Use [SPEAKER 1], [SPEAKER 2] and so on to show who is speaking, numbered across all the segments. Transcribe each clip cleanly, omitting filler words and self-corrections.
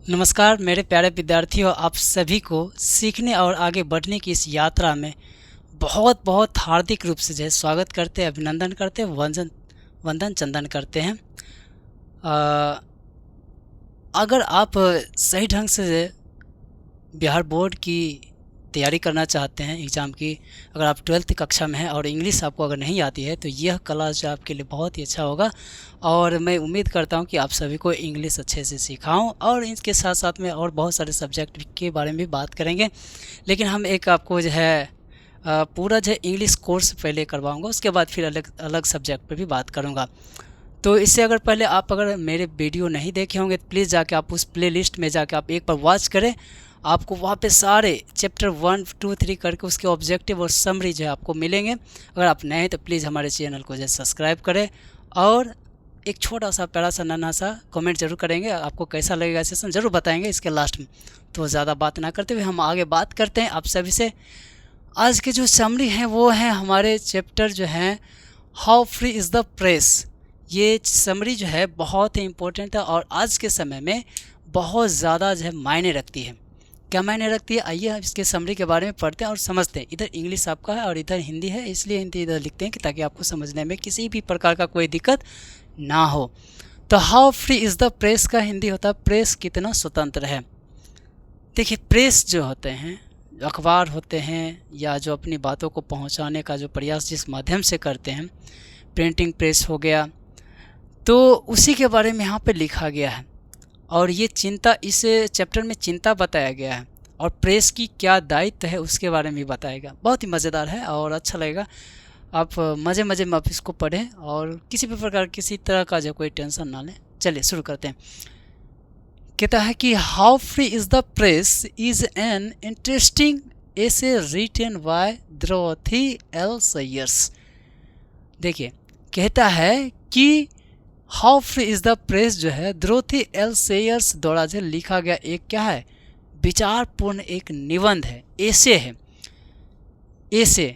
[SPEAKER 1] नमस्कार मेरे प्यारे विद्यार्थियों, आप सभी को सीखने और आगे बढ़ने की इस यात्रा में बहुत बहुत हार्दिक रूप से जो है स्वागत करते हैं, अभिनंदन करते हैं, वंदन चंदन करते हैं। अ, अगर आप सही ढंग से बिहार बोर्ड की तैयारी करना चाहते हैं एग्ज़ाम की, अगर आप 12वीं कक्षा में हैं और इंग्लिश आपको अगर नहीं आती है तो यह क्लास जो आपके लिए बहुत ही अच्छा होगा। और मैं उम्मीद करता हूं कि आप सभी को इंग्लिश अच्छे से सिखाऊं और इसके साथ साथ में और बहुत सारे सब्जेक्ट के बारे में भी बात करेंगे। लेकिन हम एक आपको जो है पूरा जो है इंग्लिश कोर्स पहले करवाऊंगा, उसके बाद फिर अलग अलग सब्जेक्ट पर भी बात करूँगा। तो इससे अगर पहले आप अगर मेरे वीडियो नहीं देखे होंगे तो प्लीज़ जाके आप उस प्लेलिस्ट में जाके आप एक बार वॉच करें। आपको वहाँ पे सारे चैप्टर 1, 2, 3 करके उसके ऑब्जेक्टिव और समरी जो है आपको मिलेंगे। अगर आप नए हैं तो प्लीज़ हमारे चैनल को जो है सब्सक्राइब करें और एक छोटा सा प्यारा सा नन्हा सा कमेंट जरूर करेंगे। आपको कैसा लगेगा सेशन ज़रूर बताएंगे इसके लास्ट में। तो ज़्यादा बात ना करते हुए हम आगे बात करते हैं आप सभी से। आज के जो समरी हैं वो है हमारे चैप्टर जो हैं how free is the press. ये समरी जो है बहुत ही इम्पोर्टेंट है और आज के समय में बहुत ज़्यादा जो है मायने रखती है। क्या मायने रखती है, आइए हम इसके समरी के बारे में पढ़ते हैं और समझते हैं। इधर इंग्लिश आपका है और इधर हिंदी है, इसलिए हिंदी इधर लिखते हैं कि ताकि आपको समझने में किसी भी प्रकार का कोई दिक्कत ना हो। तो how free is the press का हिंदी होता है प्रेस कितना स्वतंत्र है। देखिए, प्रेस जो होते हैं, अखबार होते हैं या जो अपनी बातों को पहुंचाने का जो प्रयास जिस माध्यम से करते हैं, प्रिंटिंग प्रेस हो गया, तो उसी के बारे में यहाँ पे लिखा गया है। और ये चिंता, इस चैप्टर में चिंता बताया गया है और प्रेस की क्या दायित्व है उसके बारे में भी बताया गया। बहुत ही मज़ेदार है और अच्छा लगेगा। आप मज़े मज़े में आप इसको पढ़ें और किसी भी प्रकार किसी तरह का जो कोई टेंशन ना लें। चलिए शुरू करते हैं। कहता है कि how free is the press is an interesting essay written by Dorothy L Sayers. देखिए, कहता है कि how free is the press जो है द्रोथी एल सेयर्स द्वारा जो लिखा गया एक क्या है, विचारपूर्ण एक निबंध है, एसे है। एसे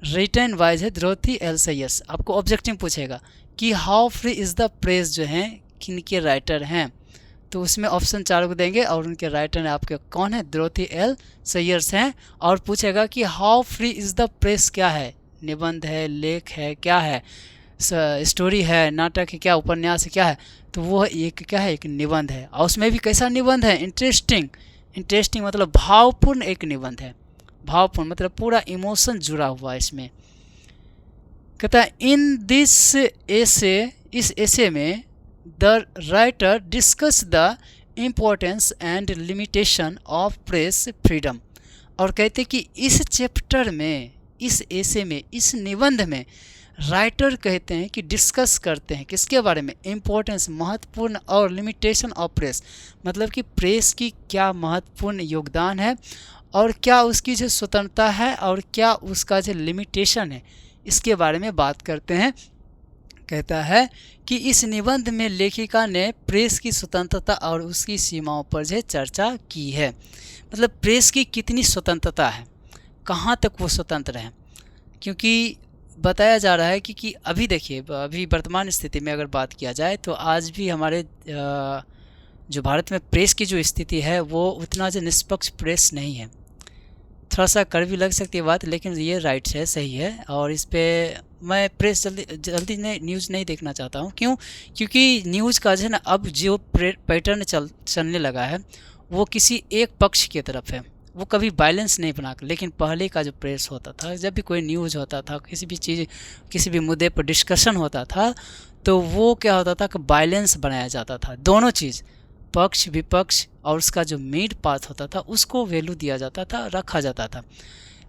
[SPEAKER 1] रिटन बाय है द्रोथी एल सेयर्स। आपको ऑब्जेक्टिव पूछेगा कि how free is the press जो हैं किनके राइटर हैं, तो उसमें ऑप्शन 4 को देंगे और उनके राइटर आपके कौन है, द्रोथी एल सेयर्स हैं। और पूछेगा कि how free is the press क्या है, निबंध है, लेख है, क्या है, स्टोरी है, नाटक है, क्या उपन्यास है, क्या है, तो वो एक क्या है, एक निबंध है। और उसमें भी कैसा निबंध है, इंटरेस्टिंग। इंटरेस्टिंग मतलब भावपूर्ण एक निबंध है। भावपूर्ण मतलब पूरा इमोशन जुड़ा हुआ है इसमें। कहता है इन दिस एसे, इस एसे में the writer discuss the importance and limitation of press freedom. और कहते कि इस चैप्टर में, इस एसे में, इस निबंध में राइटर कहते हैं कि डिस्कस करते हैं किसके बारे में, इम्पोर्टेंस महत्वपूर्ण और लिमिटेशन ऑफ प्रेस, मतलब कि प्रेस की क्या महत्वपूर्ण योगदान है और क्या उसकी जो स्वतंत्रता है और क्या उसका जो लिमिटेशन है, इसके बारे में बात करते हैं। कहता है कि इस निबंध में लेखिका ने प्रेस की स्वतंत्रता और उसकी सीमाओं पर जो चर्चा की है। मतलब प्रेस की कितनी स्वतंत्रता है, कहाँ तक वो स्वतंत्र है। क्योंकि बताया जा रहा है कि अभी देखिए, अभी वर्तमान स्थिति में अगर बात किया जाए तो आज भी हमारे जो भारत में प्रेस की जो स्थिति है वो उतना जो निष्पक्ष प्रेस नहीं है। थोड़ा सा कर भी लग सकती है बात, लेकिन ये राइट है, सही है। और इस पर मैं प्रेस जल्दी न्यूज़ नहीं देखना चाहता हूँ। क्यों? क्योंकि न्यूज़ का जो है ना, अब जो पैटर्न चलने लगा है वो किसी एक पक्ष की तरफ है, वो कभी बैलेंस नहीं बना। लेकिन पहले का जो प्रेस होता था, जब भी कोई न्यूज़ होता था, किसी भी चीज़, किसी भी मुद्दे पर डिस्कशन होता था, तो वो क्या होता था कि बैलेंस बनाया जाता था। दोनों चीज़, पक्ष विपक्ष और उसका जो मिड पाथ होता था उसको वैल्यू दिया जाता था, रखा जाता था।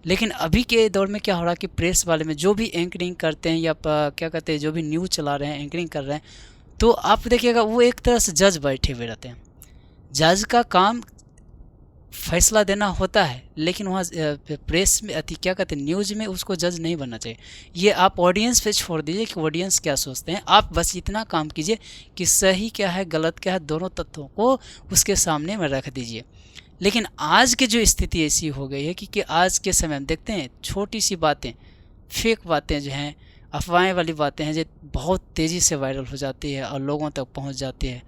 [SPEAKER 1] लेकिन अभी के दौर में क्या हो रहा है कि प्रेस वाले में जो भी एंकरिंग करते हैं या क्या कहते हैं, जो भी न्यूज़ चला रहे हैं, एंकरिंग कर रहे हैं, तो आप देखिएगा वो एक तरह से जज बैठे हुए रहते हैं। जज का काम फैसला देना होता है, लेकिन वहाँ प्रेस में क्या कहते हैं, न्यूज़ में उसको जज नहीं बनना चाहिए। ये आप ऑडियंस पे छोड़ दीजिए कि ऑडियंस क्या सोचते हैं। आप बस इतना काम कीजिए कि सही क्या है, गलत क्या है, दोनों तथ्यों को उसके सामने में रख दीजिए। लेकिन आज की जो स्थिति ऐसी हो गई है कि आज के समय में देखते हैं छोटी सी बातें, फेक बातें जो हैं, अफवाहें वाली बातें हैं, जो बहुत तेज़ी से वायरल हो जाती है और लोगों तक पहुँच जाती है।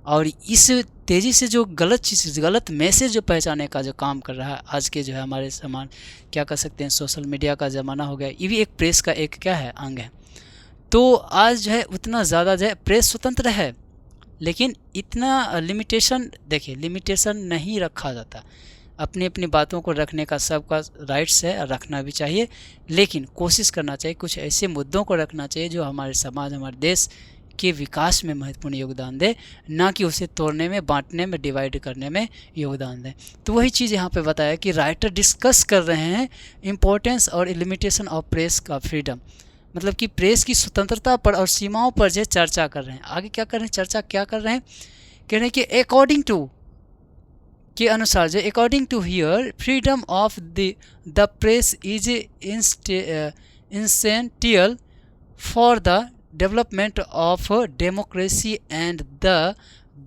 [SPEAKER 1] और इस तेज़ी से जो गलत चीज़, गलत मैसेज जो पहचाने का जो काम कर रहा है आज के जो है हमारे समान, क्या कर सकते हैं, सोशल मीडिया का ज़माना हो गया, ये भी एक प्रेस का एक क्या है, अंग है। तो आज जो है उतना ज़्यादा जो है प्रेस स्वतंत्र है, लेकिन इतना लिमिटेशन, देखिए लिमिटेशन नहीं रखा जाता। अपनी अपनी बातों को रखने का सबका राइट्स है, रखना भी चाहिए, लेकिन कोशिश करना चाहिए कुछ ऐसे मुद्दों को रखना चाहिए जो हमारे समाज, हमारे देश के विकास में महत्वपूर्ण योगदान दे, ना कि उसे तोड़ने में, बांटने में, डिवाइड करने में योगदान दे। तो वही चीज़ यहाँ पे बताया कि राइटर डिस्कस कर रहे हैं इम्पोर्टेंस और लिमिटेशन ऑफ प्रेस का फ्रीडम, मतलब कि प्रेस की स्वतंत्रता पर और सीमाओं पर जो चर्चा कर रहे हैं। आगे क्या कर रहे हैं, चर्चा क्या कर रहे हैं, कह रहे हैं कि अकॉर्डिंग टू के अनुसार जो according to here freedom of the press is essential for the development of democracy and the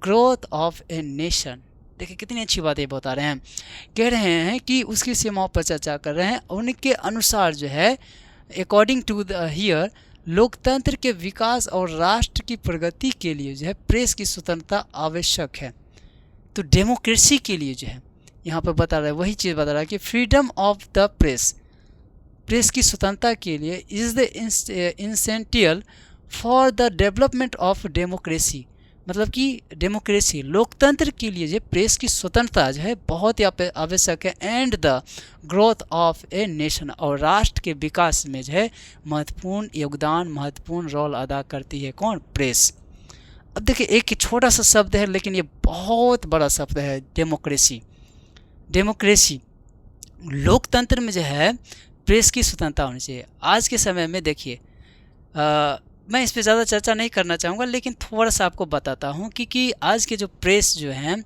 [SPEAKER 1] growth of a nation. देखिए कितनी अच्छी बात ये बता रहे हैं, कह रहे हैं कि उसकी सीमाओं पर चर्चा कर रहे हैं। उनके अनुसार जो है अकॉर्डिंग टू द हियर लोकतंत्र के विकास और राष्ट्र की प्रगति के लिए जो है प्रेस की स्वतंत्रता आवश्यक है। तो डेमोक्रेसी के लिए जो है यहाँ पर बता रहा है, वही चीज़ बता रहा है कि freedom of the press, press की स्वतंत्रता के लिए is the essential for the development of democracy, मतलब कि डेमोक्रेसी, लोकतंत्र के लिए जो प्रेस की स्वतंत्रता जो है बहुत ही आवश्यक है, and the growth of a nation, और राष्ट्र के विकास में जो है महत्वपूर्ण योगदान, महत्वपूर्ण रोल अदा करती है कौन, प्रेस। अब देखिए एक छोटा सा शब्द है लेकिन ये बहुत बड़ा शब्द है, डेमोक्रेसी। डेमोक्रेसी, लोकतंत्र में जो है प्रेस की स्वतंत्रता होनी चाहिए। आज के समय में देखिए मैं इस पे ज़्यादा चर्चा नहीं करना चाहूँगा, लेकिन थोड़ा सा आपको बताता हूँ कि आज के जो प्रेस जो हैं,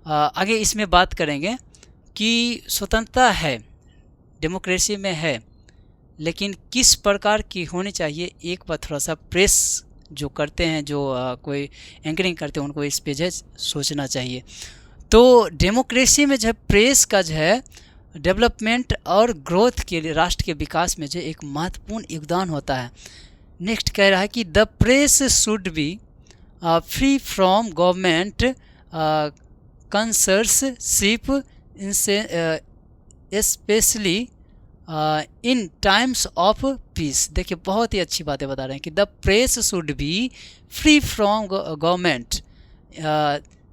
[SPEAKER 1] आगे इसमें बात करेंगे कि स्वतंत्रता है, डेमोक्रेसी में है, लेकिन किस प्रकार की होनी चाहिए, एक बार थोड़ा सा प्रेस जो करते हैं, जो कोई एंकरिंग करते हैं, उनको इस पे जो है सोचना चाहिए। तो डेमोक्रेसी में जो है प्रेस का जो है डेवलपमेंट और ग्रोथ के लिए, राष्ट्र के विकास में जो एक महत्वपूर्ण योगदान होता है। नेक्स्ट कह रहा है कि the press should be free from government censorship specially in times of peace. देखिए बहुत ही अच्छी बातें बता रहे हैं कि the press should be free from government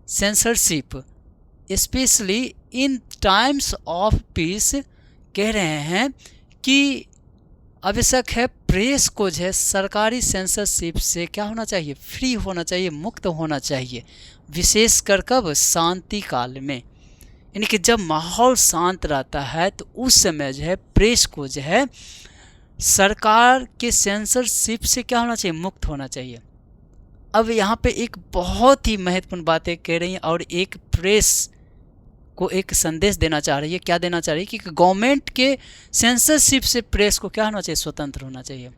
[SPEAKER 1] censorship specially in times of peace. कह रहे हैं कि आवश्यक है प्रेस को जो है सरकारी सेंसरशिप से क्या होना चाहिए, फ्री होना चाहिए, मुक्त होना चाहिए, विशेषकर कब, शांति काल में, यानी कि जब माहौल शांत रहता है तो उस समय जो है प्रेस को जो है सरकार के सेंसरशिप से क्या होना चाहिए, मुक्त होना चाहिए। अब यहाँ पे एक बहुत ही महत्वपूर्ण बातें कह रही हैं और एक प्रेस को एक संदेश देना चाह रही है। क्या देना चाह रही है कि गवर्नमेंट के सेंसरशिप से प्रेस को क्या होना चाहिए, स्वतंत्र होना चाहिए।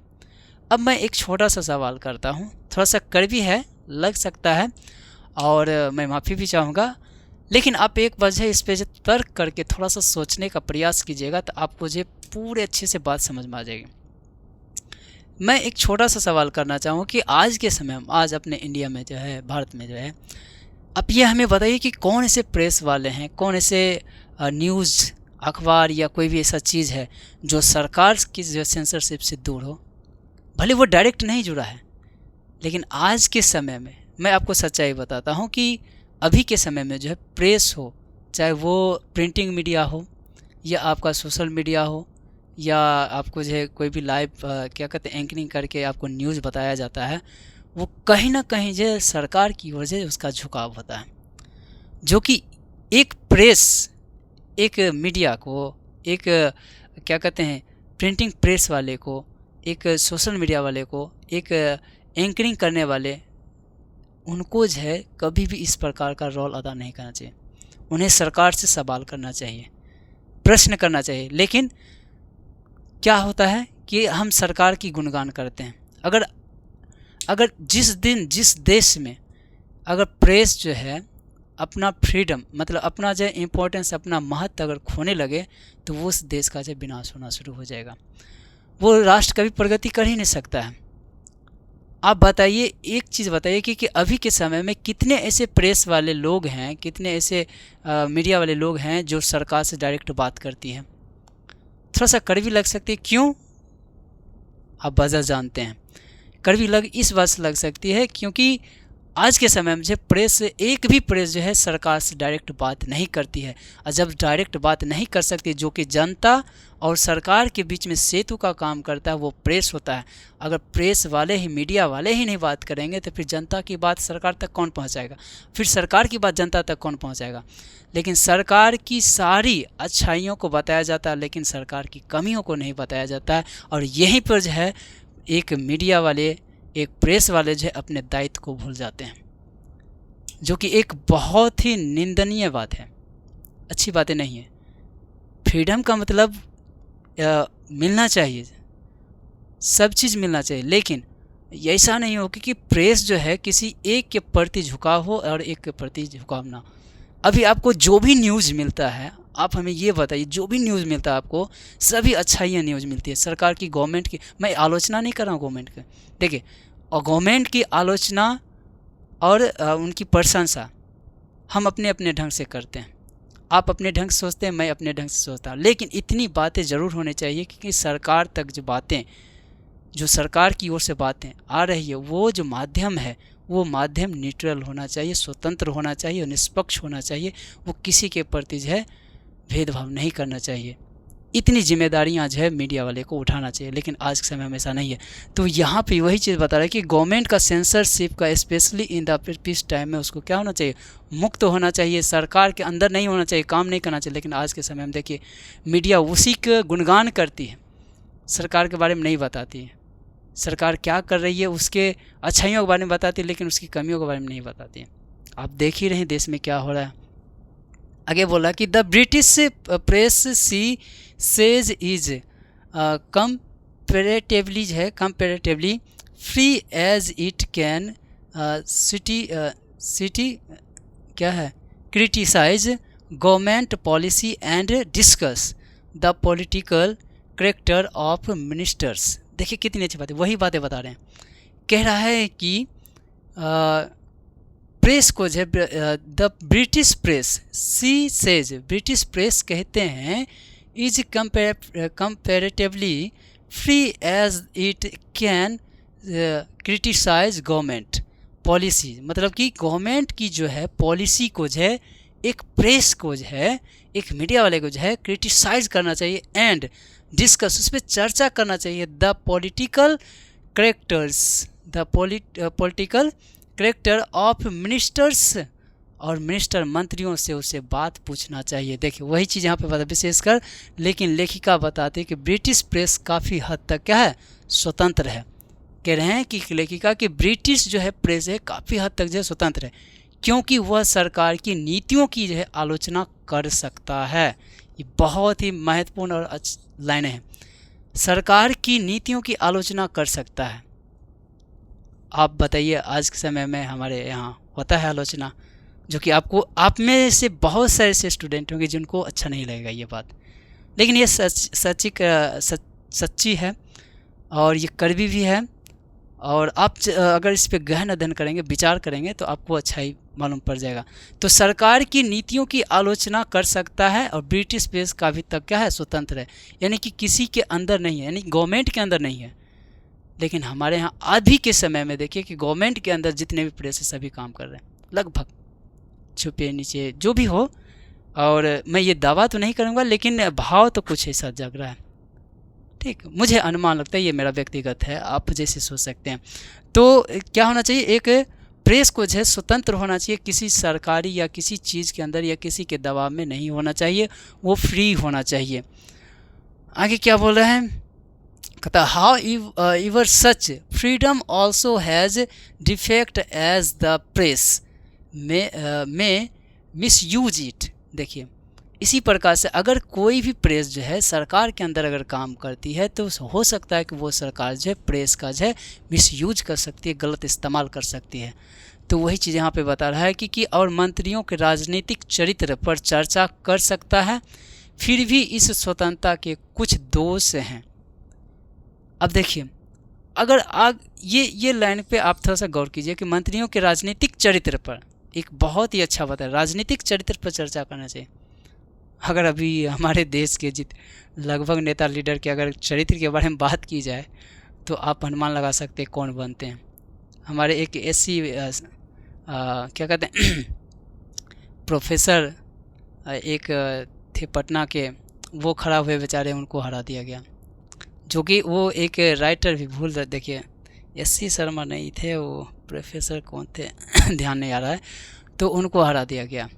[SPEAKER 1] अब मैं एक छोटा सा सवाल करता हूँ, थोड़ा सा कड़वी है, लग सकता है और मैं माफ़ी भी चाहूँगा, लेकिन आप एक बार इस पे तर्क करके थोड़ा सा सोचने का प्रयास कीजिएगा तो आपको जो पूरे अच्छे से बात समझ में आ जाएगी। मैं एक छोटा सा सवाल करना चाहूँ कि आज के समय में, आज अपने इंडिया में जो है, भारत में जो है, अब ये हमें बताइए कि कौन ऐसे प्रेस वाले हैं, कौन ऐसे न्यूज़ अखबार या कोई भी ऐसा चीज़ है जो सरकार की जो सेंसरशिप से दूर हो। भले वो डायरेक्ट नहीं जुड़ा है, लेकिन आज के समय में मैं आपको सच्चाई बताता हूँ कि अभी के समय में जो है प्रेस हो, चाहे वो प्रिंटिंग मीडिया हो या आपका सोशल मीडिया हो या आपको जो है कोई भी लाइव क्या कहते हैं एंकरिंग करके आपको न्यूज़ बताया जाता है, वो कहीं ना कहीं जो सरकार की ओर से उसका झुकाव होता है। जो कि एक प्रेस, एक मीडिया को, एक क्या कहते हैं प्रिंटिंग प्रेस वाले को, एक सोशल मीडिया वाले को, एक एंकरिंग करने वाले, उनको जो है कभी भी इस प्रकार का रोल अदा नहीं करना चाहिए। उन्हें सरकार से सवाल करना चाहिए, प्रश्न करना चाहिए। लेकिन क्या होता है कि हम सरकार की गुणगान करते हैं। अगर जिस दिन जिस देश में अगर प्रेस जो है अपना फ्रीडम, मतलब अपना जो इम्पोर्टेंस, अपना महत्व अगर खोने लगे तो वो उस देश का जो विनाश होना शुरू हो जाएगा। वो राष्ट्र कभी प्रगति कर ही नहीं सकता है। आप बताइए, एक चीज़ बताइए कि अभी के समय में कितने ऐसे प्रेस वाले लोग हैं, कितने ऐसे मीडिया वाले लोग हैं जो सरकार से डायरेक्ट बात करती हैं। थोड़ा सा कड़वी लग सकती है, क्यों? आप वजह जानते हैं। कड़वी लग इस बात से लग सकती है क्योंकि आज के समय में जो प्रेस, एक भी प्रेस जो है सरकार से डायरेक्ट बात नहीं करती है। और जब डायरेक्ट बात नहीं कर सकती, जो कि जनता और सरकार के बीच में सेतु का काम करता है, वो प्रेस होता है। अगर प्रेस वाले ही, मीडिया वाले ही नहीं बात करेंगे तो फिर जनता की बात सरकार तक कौन पहुंचाएगा? फिर सरकार की बात जनता तक कौन पहुंचाएगा? लेकिन सरकार की सारी अच्छाइयों को बताया जाता है, लेकिन सरकार की कमियों को नहीं बताया जाता है। और यहीं पर जो है एक मीडिया वाले, एक प्रेस वाले जो है अपने दायित्व को भूल जाते हैं, जो कि एक बहुत ही निंदनीय बात है, अच्छी बातें नहीं है। फ्रीडम का मतलब मिलना चाहिए, सब चीज़ मिलना चाहिए, लेकिन ऐसा नहीं हो कि प्रेस जो है किसी एक के प्रति झुकाव हो और एक के प्रति झुकाव ना। अभी आपको जो भी न्यूज़ मिलता है, आप हमें ये बताइए, जो भी न्यूज़ मिलता है आपको, सभी अच्छाइयाँ न्यूज़ मिलती है सरकार की, गवर्नमेंट की। मैं आलोचना नहीं कर रहा हूँ गवर्नमेंट की, देखिए, और गवर्नमेंट की आलोचना और उनकी प्रशंसा हम अपने अपने ढंग से करते हैं। आप अपने ढंग से सोचते हैं, मैं अपने ढंग से सोचता हूँ, लेकिन इतनी बातें ज़रूर होनी चाहिए कि सरकार तक जो बातें, जो सरकार की ओर से बातें आ रही है, वो जो माध्यम है, वो माध्यम न्यूट्रल होना चाहिए, स्वतंत्र होना चाहिए और निष्पक्ष होना चाहिए। वो किसी के प्रति जो है भेदभाव नहीं करना चाहिए। इतनी जिम्मेदारियां जो है मीडिया वाले को उठाना चाहिए, लेकिन आज के समय में ऐसा नहीं है। तो यहाँ पे वही चीज़ बता रहा है कि गवर्नमेंट का सेंसरशिप का, specially in the peace time में, उसको क्या होना चाहिए? मुक्त होना चाहिए, सरकार के अंदर नहीं होना चाहिए, काम नहीं करना चाहिए। लेकिन आज के समय में देखिए, मीडिया उसी का गुणगान करती है, सरकार के बारे में नहीं बताती है। सरकार क्या कर रही है उसके अच्छाइयों के बारे में बताती है, लेकिन उसकी कमियों के बारे में नहीं बताती है। आप देख ही रहे हैं देश में क्या हो रहा है। आगे बोला कि the British press she says is comparatively free as it can सिटी क्या है, criticise government policy and discuss the political character of ministers. देखिए कितनी अच्छी बात है, वही बातें बता रहे हैं। कह रहा है कि प्रेस को जो the British press, she says, British press कहते हैं, is comparatively free as it can criticise government policy. मतलब कि गवर्नमेंट की जो है पॉलिसी को जो है एक प्रेस को जो है, एक मीडिया वाले को जो है क्रिटिसाइज करना चाहिए एंड डिस्कस, उस पर चर्चा करना चाहिए the political characters, the political character of ministers, और मिनिस्टर मंत्रियों से उसे बात पूछना चाहिए। देखिए वही चीज़ यहाँ पे बता विशेषकर, लेकिन लेखिका बताते हैं कि ब्रिटिश प्रेस काफ़ी हद तक क्या है, स्वतंत्र है। कह रहे हैं कि लेखिका कि ब्रिटिश जो है प्रेस है काफ़ी हद तक जो है स्वतंत्र है, क्योंकि वह सरकार की नीतियों की जो है आलोचना कर सकता है। ये बहुत ही महत्वपूर्ण और लाइनें हैं। सरकार की नीतियों की आलोचना कर सकता है। आप बताइए आज के समय में हमारे यहाँ होता है आलोचना, जो कि आपको, आप में से बहुत सारे ऐसे स्टूडेंट होंगे जिनको अच्छा नहीं लगेगा ये बात, लेकिन ये सच्ची है और ये कड़वी भी है। और आप अगर इस पे गहन अध्ययन करेंगे, विचार करेंगे, तो आपको अच्छा ही मालूम पड़ जाएगा। तो सरकार की नीतियों की आलोचना कर सकता है और ब्रिटिश प्रेस का अभी तक क्या है, स्वतंत्र है, यानी कि किसी के अंदर नहीं है, यानी गवर्नमेंट के अंदर नहीं है। लेकिन हमारे यहाँ अभी के समय में देखिए कि गवर्नमेंट के अंदर जितने भी प्रेस है सभी काम कर रहे हैं, लगभग, छुपे नीचे जो भी हो। और मैं ये दावा तो नहीं करूँगा, लेकिन भाव तो कुछ ऐसा जग रहा है। ठीक, मुझे अनुमान लगता है, ये मेरा व्यक्तिगत है, आप जैसे सोच सकते हैं। तो क्या होना चाहिए, एक प्रेस को जो है स्वतंत्र होना चाहिए, किसी सरकारी या किसी चीज़ के अंदर या किसी के दबाव में नहीं होना चाहिए, वो फ्री होना चाहिए। आगे क्या बोल रहे हैं, कहता however such freedom also has defect as the press may misuse it. देखिए इसी प्रकार से अगर कोई भी प्रेस जो है सरकार के अंदर अगर काम करती है, तो हो सकता है कि वो सरकार जो है प्रेस का जो है मिसयूज कर सकती है, गलत इस्तेमाल कर सकती है। तो वही चीज़ यहाँ पे बता रहा है कि और मंत्रियों के राजनीतिक चरित्र पर चर्चा कर सकता है, फिर भी इस स्वतंत्रता के कुछ दोष हैं। अब देखिए, अगर आग ये लाइन पे आप थोड़ा सा गौर कीजिए कि मंत्रियों के राजनीतिक चरित्र पर एक बहुत ही अच्छा बात है, राजनीतिक चरित्र पर चर्चा करना चाहिए। अगर अभी हमारे देश के लगभग नेता लीडर के अगर चरित्र के बारे में बात की जाए तो आप अनुमान लगा सकते हैं कौन बनते हैं। हमारे एक ऐसी क्या कहते हैं प्रोफेसर एक थे पटना के, वो खड़ा हुए बेचारे, उनको हरा दिया गया। जो कि वो एक राइटर भी भूल रहे, देखिए एस.सी. शर्मा नहीं थे, वो प्रोफेसर कौन थे ध्यान नहीं आ रहा है, तो उनको हरा दिया गया।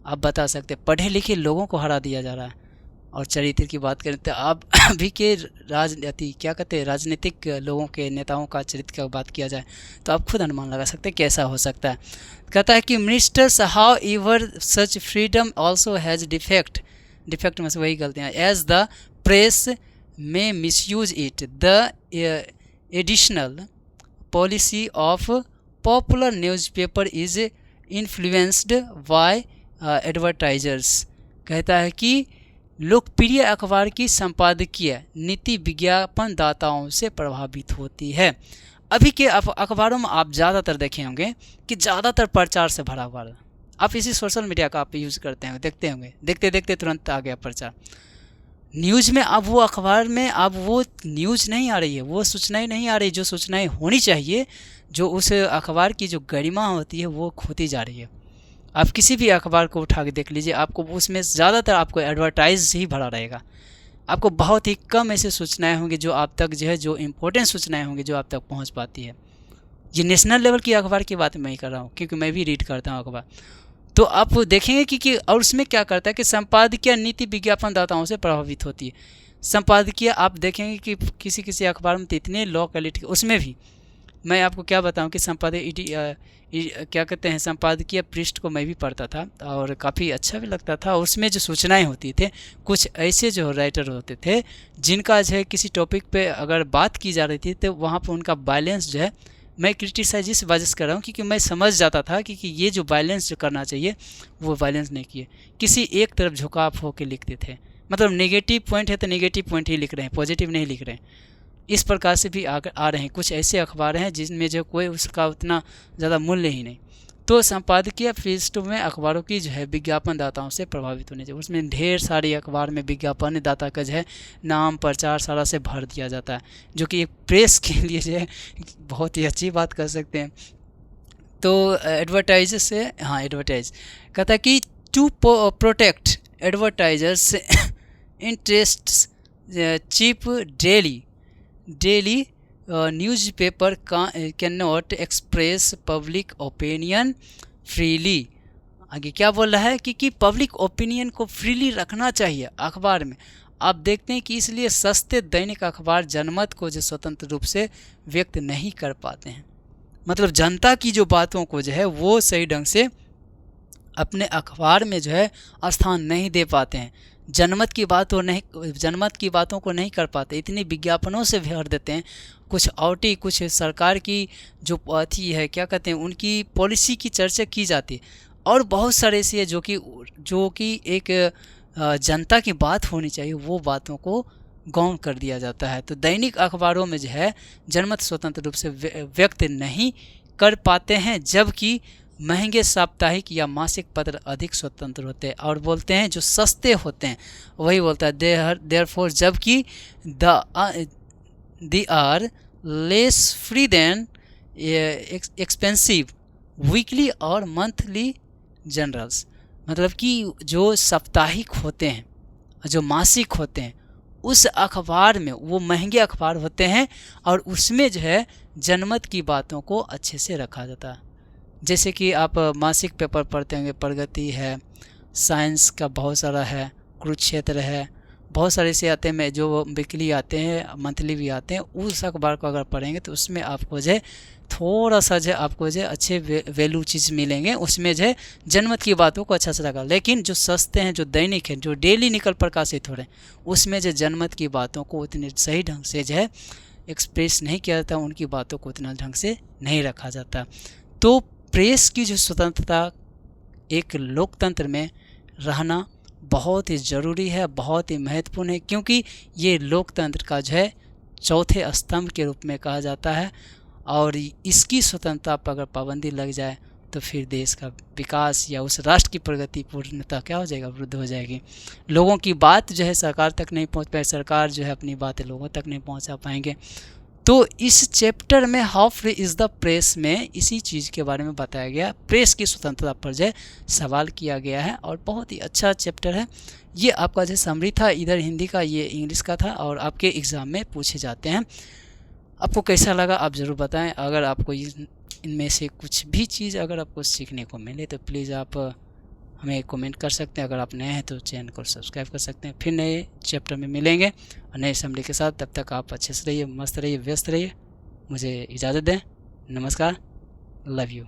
[SPEAKER 1] आप बता सकते पढ़े लिखे लोगों को हरा दिया जा रहा है। और चरित्र की बात करें तो आप अभी के राजनीति क्या कहते हैं राजनीतिक लोगों के नेताओं का चरित्र की बात किया जाए तो आप खुद अनुमान लगा सकते हैं कैसा हो सकता है। कहता है कि ministers how ever such freedom also has defect में से वही गलतियाँ, एज द प्रेस में misuse it, the additional policy of popular newspaper is influenced by advertisers. कहता है कि लोकप्रिय अखबार की संपादकीय नीति विज्ञापन दाताओं से प्रभावित होती है। अभी के अखबारों में आप ज़्यादातर देखे होंगे कि ज़्यादातर प्रचार से भरा हुआ है। आप इसी सोशल मीडिया का आप यूज़ करते हैं, देखते होंगे, देखते देखते तुरंत आ गया प्रचार। न्यूज़ में अब वो अखबार में अब वो न्यूज़ नहीं आ रही है, वो सूचनाएं नहीं आ रही जो सूचनाएं होनी चाहिए, जो उस अखबार की जो गरिमा होती है वो खोती जा रही है। आप किसी भी अखबार को उठा के देख लीजिए, आपको उसमें ज़्यादातर आपको एडवर्टाइज ही भरा रहेगा। आपको बहुत ही कम ऐसे सूचनाएं होंगी जो आप तक जो है जो इम्पोर्टेंट सूचनाएं होंगी जो आप तक पहुंच पाती है। ये नेशनल लेवल की अखबार की बात मैं ही कर रहा हूँ क्योंकि मैं भी रीड करता हूँ अखबार। तो आप देखेंगे कि और उसमें क्या करता है कि संपादकीय नीति विज्ञापनदाताओं से प्रभावित होती है। संपादकीय आप देखेंगे कि किसी किसी अखबार में तो इतने लॉ क्वालिटी, उसमें भी मैं आपको क्या बताऊं कि क्या कहते हैं संपादकीय पृष्ठ को मैं भी पढ़ता था और काफ़ी अच्छा भी लगता था। उसमें जो सूचनाएं होती थे, कुछ ऐसे जो राइटर होते थे जिनका जो है किसी टॉपिक पे अगर बात की जा रही थी तो वहाँ पर उनका बैलेंस जो है, मैं क्रिटिसाइज इस वजह से कर रहा हूँ क्योंकि मैं समझ जाता था कि ये जो बैलेंस जो करना चाहिए वो बैलेंस नहीं किए, किसी एक तरफ झुकाव होकर लिखते थे। मतलब नेगेटिव पॉइंट है तो नेगेटिव पॉइंट ही लिख रहे हैं, पॉजिटिव नहीं लिख रहे हैं। इस प्रकार से भी आ रहे हैं। कुछ ऐसे अखबार हैं जिनमें जो कोई उसका उतना ज़्यादा मूल्य ही नहीं। तो संपादकीय पृष्ठ में अखबारों की जो है विज्ञापनदाताओं से प्रभावित होने चाहिए। उसमें ढेर सारे अखबार में विज्ञापनदाता का जो है नाम प्रचार सारा से भर दिया जाता है, जो कि एक प्रेस के लिए जो है बहुत ही अच्छी बात कर सकते हैं। तो एडवर्टाइज से एडवर्टाइज कहता है कि to protect advertisers interests cheap daily newspaper can not express public opinion freely. आगे क्या बोल रहा है कि पब्लिक ओपिनियन को फ्रीली रखना चाहिए अखबार में। आप देखते हैं कि इसलिए सस्ते दैनिक अखबार जनमत को जो स्वतंत्र रूप से व्यक्त नहीं कर पाते हैं। मतलब जनता की जो बातों को जो है वो सही ढंग से अपने अखबार में जो है स्थान नहीं दे पाते हैं। जनमत की बातों को नहीं कर पाते, इतनी विज्ञापनों से भर देते हैं। कुछ कुछ सरकार की जो अथी है क्या कहते हैं उनकी पॉलिसी की चर्चा की जाती है और बहुत सारे ऐसी है जो कि एक जनता की बात होनी चाहिए, वो बातों को गौण कर दिया जाता है। तो दैनिक अखबारों में जो है जनमत स्वतंत्र रूप से व्यक्त नहीं कर पाते हैं, जबकि महंगे साप्ताहिक या मासिक पत्र अधिक स्वतंत्र होते हैं। और बोलते हैं जो सस्ते होते हैं वही बोलता है देयरफॉर, जबकि they are less free than expensive weekly और मंथली जर्नल्स। मतलब कि जो साप्ताहिक होते हैं, जो मासिक होते हैं, उस अखबार में वो महंगे अखबार होते हैं और उसमें जो है जनमत की बातों को अच्छे से रखा जाता है। जैसे कि आप मासिक पेपर पढ़ते होंगे, प्रगति है, साइंस का बहुत सारा है, कुरुक्षेत्र है, बहुत सारे से आते हैं जो वीकली आते हैं, मंथली भी आते हैं। उस अखबार को अगर पढ़ेंगे तो उसमें आपको जो है थोड़ा सा जो आपको जो अच्छे वैल्यू चीज़ मिलेंगे, उसमें जो है जनमत की बातों को अच्छा से रखा। लेकिन जो सस्ते हैं, जो दैनिक हैं, जो डेली निकल प्रकाशित हो रहे हैं, उसमें जो जनमत की बातों को उतने सही ढंग से जो है एक्सप्रेस नहीं किया जाता, उनकी बातों को उतना ढंग से नहीं रखा जाता। तो प्रेस की जो स्वतंत्रता एक लोकतंत्र में रहना बहुत ही ज़रूरी है, बहुत ही महत्वपूर्ण है, क्योंकि ये लोकतंत्र का जो है चौथे स्तंभ के रूप में कहा जाता है। और इसकी स्वतंत्रता पर अगर पाबंदी लग जाए तो फिर देश का विकास या उस राष्ट्र की प्रगति पूर्णतः क्या हो जाएगा, वृद्ध हो जाएगी। लोगों की बात जो है सरकार तक नहीं पहुंच पाए, सरकार जो है अपनी बातें लोगों तक नहीं पहुंचा पाएंगे। तो इस चैप्टर में how free is the press में इसी चीज़ के बारे में बताया गया, प्रेस की स्वतंत्रता पर जो सवाल किया गया है और बहुत ही अच्छा चैप्टर है। ये आपका जो समरी था, इधर हिंदी का, ये इंग्लिश का था और आपके एग्ज़ाम में पूछे जाते हैं। आपको कैसा लगा आप ज़रूर बताएं। अगर आपको इनमें से कुछ भी चीज़ अगर आपको सीखने को मिले तो प्लीज़ आप हमें कमेंट कर सकते हैं। अगर आप नए हैं तो चैनल को सब्सक्राइब कर सकते हैं। फिर नए चैप्टर में मिलेंगे और नए समरी के साथ। तब तक आप अच्छे से रहिए, मस्त रहिए, व्यस्त रहिए। मुझे इजाज़त दें। नमस्कार। Love you.